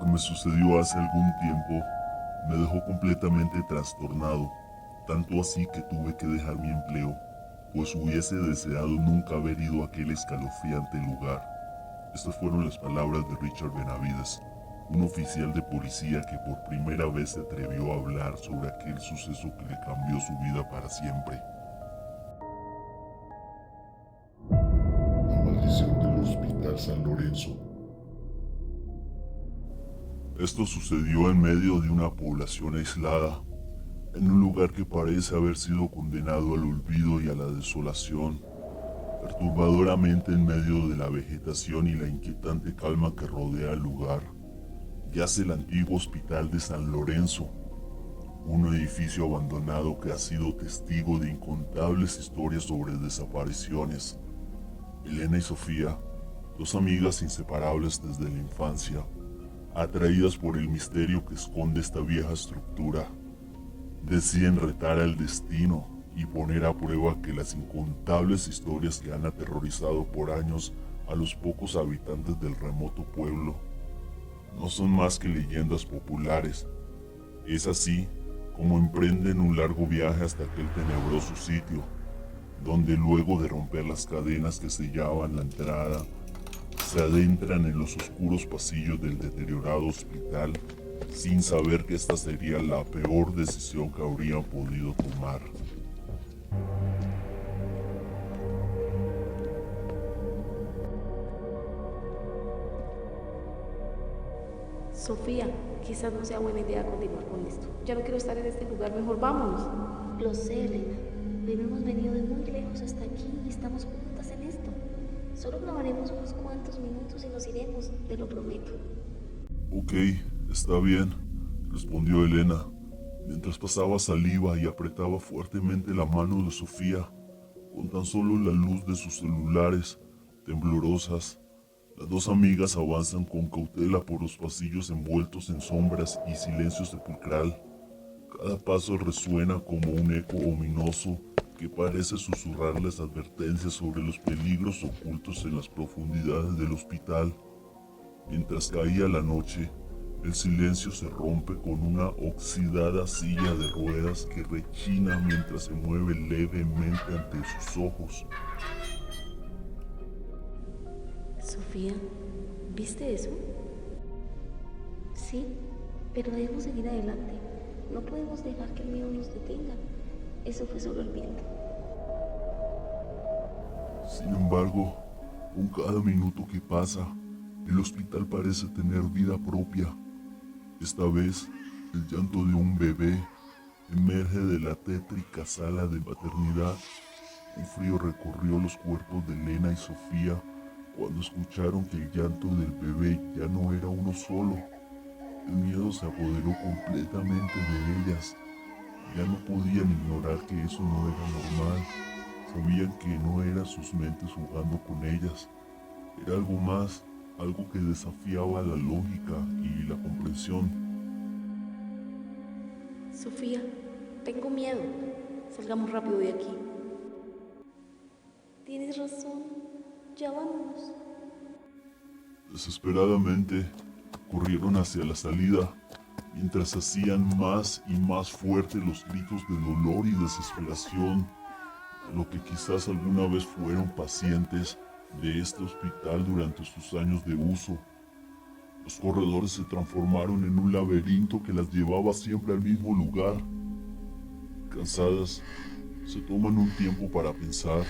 me sucedió hace algún tiempo me dejó completamente trastornado, tanto así que tuve que dejar mi empleo, pues hubiese deseado nunca haber ido a aquel escalofriante lugar. Estas fueron las palabras de Richard Benavides, un oficial de policía que por primera vez se atrevió a hablar sobre aquel suceso que le cambió su vida para siempre. La maldición del Hospital San Lorenzo. Esto sucedió en medio de una población aislada, en un lugar que parece haber sido condenado al olvido y a la desolación. Perturbadoramente en medio de la vegetación y la inquietante calma que rodea el lugar, yace el antiguo Hospital de San Lorenzo, un edificio abandonado que ha sido testigo de incontables historias sobre desapariciones. Elena y Sofía, dos amigas inseparables desde la infancia, atraídas por el misterio que esconde esta vieja estructura, deciden retar al destino y poner a prueba que las incontables historias que han aterrorizado por años a los pocos habitantes del remoto pueblo no son más que leyendas populares. Es así como emprenden un largo viaje hasta aquel tenebroso sitio, donde luego de romper las cadenas que sellaban la entrada, se adentran en los oscuros pasillos del deteriorado hospital, sin saber que esta sería la peor decisión que habrían podido tomar. Sofía, quizás no sea buena idea continuar con esto. Ya no quiero estar en este lugar, mejor vámonos. Lo sé, Elena, pero hemos venido de muy lejos hasta aquí y estamos juntas en esto. Solo grabaremos unos cuantos minutos y nos iremos, te lo prometo. Ok, está bien, respondió Elena, mientras pasaba saliva y apretaba fuertemente la mano de Sofía, con tan solo la luz de sus celulares, temblorosas. Las dos amigas avanzan con cautela por los pasillos envueltos en sombras y silencio sepulcral. Cada paso resuena como un eco ominoso que parece susurrarles advertencias sobre los peligros ocultos en las profundidades del hospital. Mientras caía la noche, el silencio se rompe con una oxidada silla de ruedas que rechina mientras se mueve levemente ante sus ojos. Sofía, ¿viste eso? Sí, pero debemos seguir adelante. No podemos dejar que el miedo nos detenga. Eso fue solo el viento. Sin embargo, con cada minuto que pasa, el hospital parece tener vida propia. Esta vez, el llanto de un bebé emerge de la tétrica sala de maternidad. Un frío recorrió los cuerpos de Elena y Sofía cuando escucharon que el llanto del bebé ya no era uno solo. El miedo se apoderó completamente de ellas. Ya no podían ignorar que eso no era normal. Sabían que no eran sus mentes jugando con ellas. Era algo más, algo que desafiaba la lógica y la comprensión. Sofía, tengo miedo. Salgamos rápido de aquí. Tienes razón. Ya vámonos. Desesperadamente, corrieron hacia la salida, mientras hacían más y más fuertes los gritos de dolor y desesperación, a lo que quizás alguna vez fueron pacientes de este hospital durante sus años de uso. Los corredores se transformaron en un laberinto que las llevaba siempre al mismo lugar. Cansadas, se toman un tiempo para pensar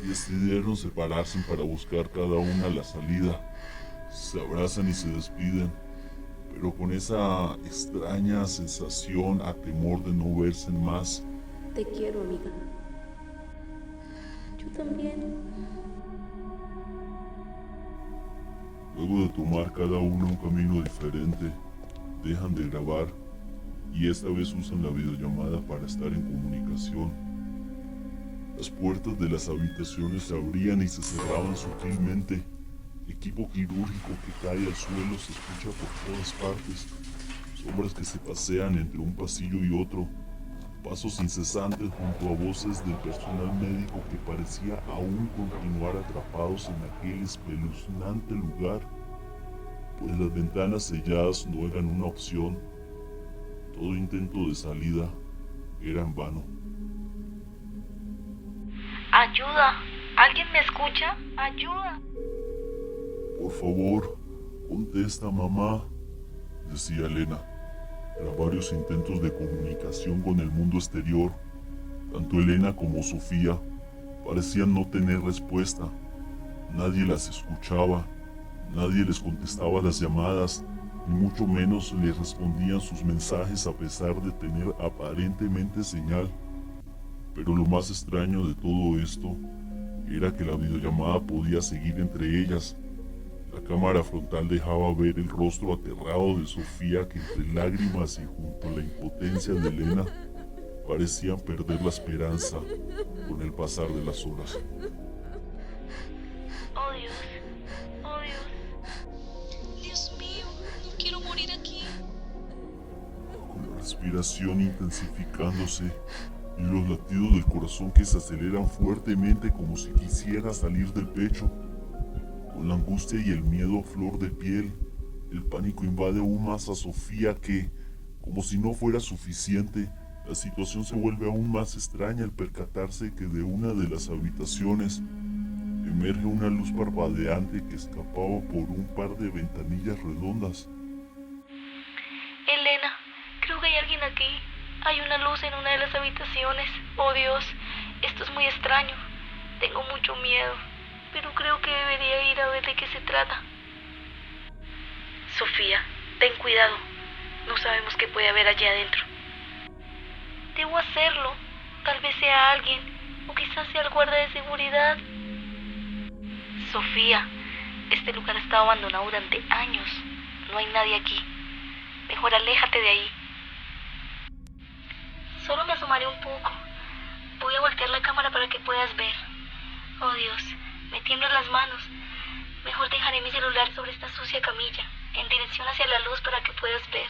y decidieron separarse para buscar cada una la salida. Se abrazan y se despiden, pero con esa extraña sensación a temor de no verse más. Te quiero, amiga. Yo también. Luego de tomar cada uno un camino diferente, dejan de grabar y esta vez usan la videollamada para estar en comunicación. Las puertas de las habitaciones se abrían y se cerraban sutilmente. Equipo quirúrgico que cae al suelo se escucha por todas partes. Sombras que se pasean entre un pasillo y otro. Pasos incesantes junto a voces del personal médico que parecía aún continuar atrapados en aquel espeluznante lugar. pues las ventanas selladas no eran una opción. Todo intento de salida era en vano. ¡Ayuda! ¿Alguien me escucha? ¡Ayuda! Por favor, contesta, mamá, decía Elena. Tras varios intentos de comunicación con el mundo exterior, tanto Elena como Sofía parecían no tener respuesta. Nadie las escuchaba, nadie les contestaba las llamadas, ni mucho menos les respondían sus mensajes a pesar de tener aparentemente señal. Pero lo más extraño de todo esto era que la videollamada podía seguir entre ellas. La cámara frontal dejaba ver el rostro aterrado de Sofía, que entre lágrimas y junto a la impotencia de Elena parecían perder la esperanza con el pasar de las horas. ¡Oh Dios! ¡Oh Dios! ¡Dios mío! ¡No quiero morir aquí! Con la respiración intensificándose y los latidos del corazón que se aceleran fuertemente como si quisiera salir del pecho, con la angustia y el miedo a flor de piel, el pánico invade aún más a Sofía que, como si no fuera suficiente, la situación se vuelve aún más extraña al percatarse que de una de las habitaciones emerge una luz parpadeante que escapaba por un par de ventanillas redondas. Elena, creo que hay alguien aquí. Hay una luz en una de las habitaciones. Oh Dios, esto es muy extraño. Tengo mucho miedo, pero creo que debería ir a ver de qué se trata. Sofía, ten cuidado. No sabemos qué puede haber allí adentro. Debo hacerlo. Tal vez sea alguien, o quizás sea el guarda de seguridad. Sofía, este lugar ha estado abandonado durante años. No hay nadie aquí. Mejor aléjate de ahí. Solo me asomaré un poco. Voy a voltear la cámara para que puedas ver. Oh Dios, me tiemblan las manos. Mejor dejaré mi celular sobre esta sucia camilla, en dirección hacia la luz para que puedas ver.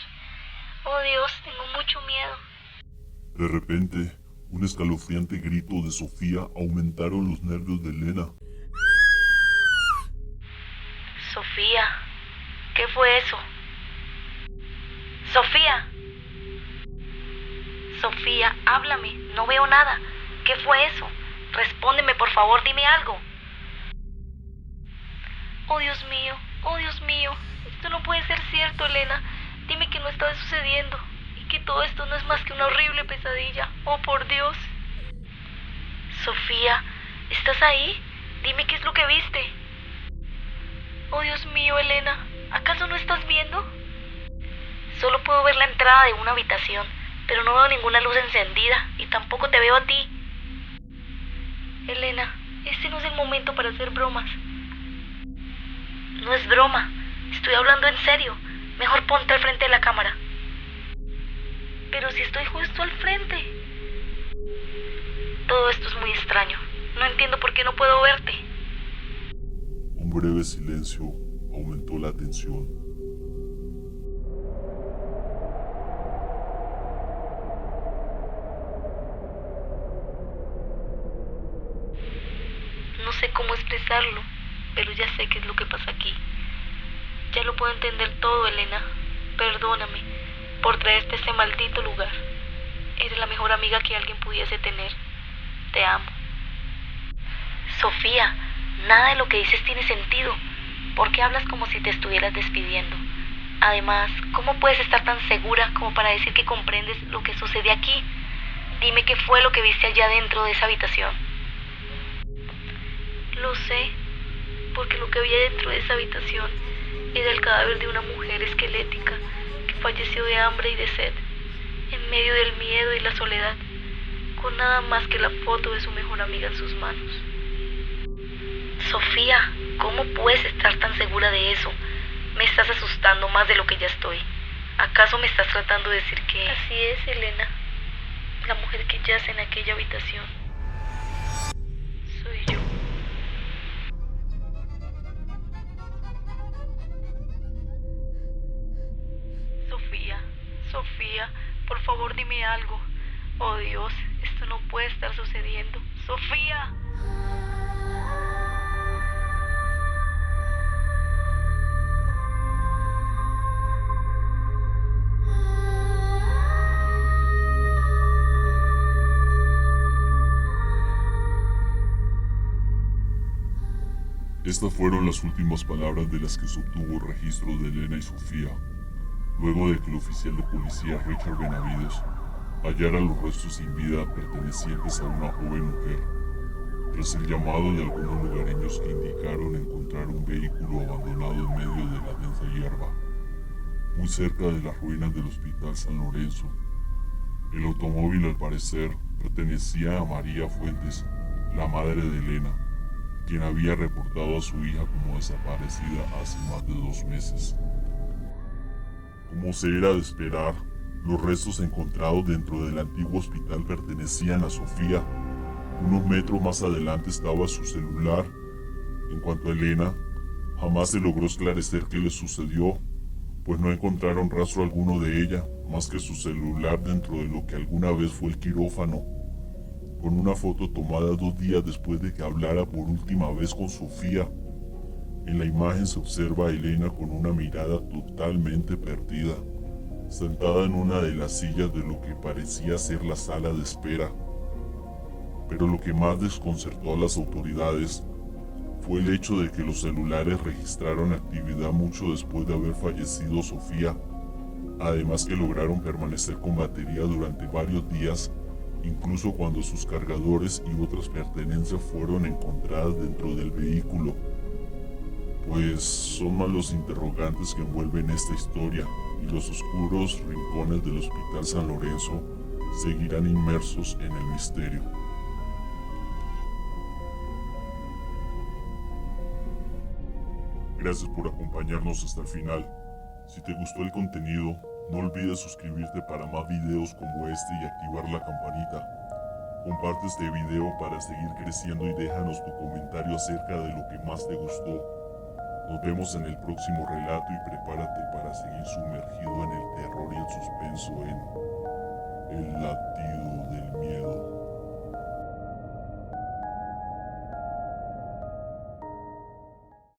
Oh Dios, tengo mucho miedo. De repente, un escalofriante grito de Sofía aumentaron los nervios de Elena. Sofía, ¿qué fue eso? Sofía. Sofía, háblame, no veo nada. ¿Qué fue eso? Respóndeme, por favor, dime algo. Oh Dios mío, esto no puede ser cierto, Elena. Dime que no está sucediendo y que todo esto no es más que una horrible pesadilla. Oh, por Dios. Sofía, ¿estás ahí? Dime qué es lo que viste. Oh Dios mío, Elena, ¿acaso no estás viendo? Solo puedo ver la entrada de una habitación, pero no veo ninguna luz encendida y tampoco te veo a ti. Elena, este no es el momento para hacer bromas. No es broma, estoy hablando en serio. Mejor ponte al frente de la cámara. Pero si estoy justo al frente. Todo esto es muy extraño. No entiendo por qué no puedo verte. Un breve silencio aumentó la tensión. No sé cómo expresarlo, pero ya sé qué es lo que pasa aquí. Ya lo puedo entender todo, Elena. Perdóname por traerte a este maldito lugar. Eres la mejor amiga que alguien pudiese tener. Te amo. Sofía, nada de lo que dices tiene sentido. ¿Por qué hablas como si te estuvieras despidiendo? Además, ¿cómo puedes estar tan segura como para decir que comprendes lo que sucede aquí? Dime qué fue lo que viste allá dentro de esa habitación. Lo sé, porque lo que había dentro de esa habitación era el cadáver de una mujer esquelética que falleció de hambre y de sed, en medio del miedo y la soledad, con nada más que la foto de su mejor amiga en sus manos. Sofía, ¿cómo puedes estar tan segura de eso? Me estás asustando más de lo que ya estoy. ¿Acaso me estás tratando de decir que...? Así es, Elena. La mujer que yace en aquella habitación soy yo. Sofía, por favor dime algo. Oh Dios, esto no puede estar sucediendo. Sofía. Estas fueron las últimas palabras de las que se obtuvo registro de Elena y Sofía, luego de que el oficial de policía Richard Benavides hallara los restos sin vida pertenecientes a una joven mujer, tras el llamado de algunos lugareños que indicaron encontrar un vehículo abandonado en medio de la densa hierba, muy cerca de las ruinas del Hospital San Lorenzo. El automóvil, al parecer, pertenecía a María Fuentes, la madre de Elena, quien había reportado a su hija como desaparecida hace más de 2 meses. Como se era de esperar, los restos encontrados dentro del antiguo hospital pertenecían a Sofía. Unos metros más adelante estaba su celular. En cuanto a Elena, jamás se logró esclarecer qué le sucedió, pues no encontraron rastro alguno de ella, más que su celular dentro de lo que alguna vez fue el quirófano, con una foto tomada 2 días después de que hablara por última vez con Sofía. En la imagen se observa a Elena con una mirada totalmente perdida, sentada en una de las sillas de lo que parecía ser la sala de espera. Pero lo que más desconcertó a las autoridades fue el hecho de que los celulares registraron actividad mucho después de haber fallecido Sofía, además que lograron permanecer con batería durante varios días, incluso cuando sus cargadores y otras pertenencias fueron encontradas dentro del vehículo. Pues son más los interrogantes que envuelven esta historia, y los oscuros rincones del Hospital San Lorenzo seguirán inmersos en el misterio. Gracias por acompañarnos hasta el final. Si te gustó el contenido, no olvides suscribirte para más videos como este y activar la campanita. Comparte este video para seguir creciendo y déjanos tu comentario acerca de lo que más te gustó. Nos vemos en el próximo relato y prepárate para seguir sumergido en el terror y el suspenso en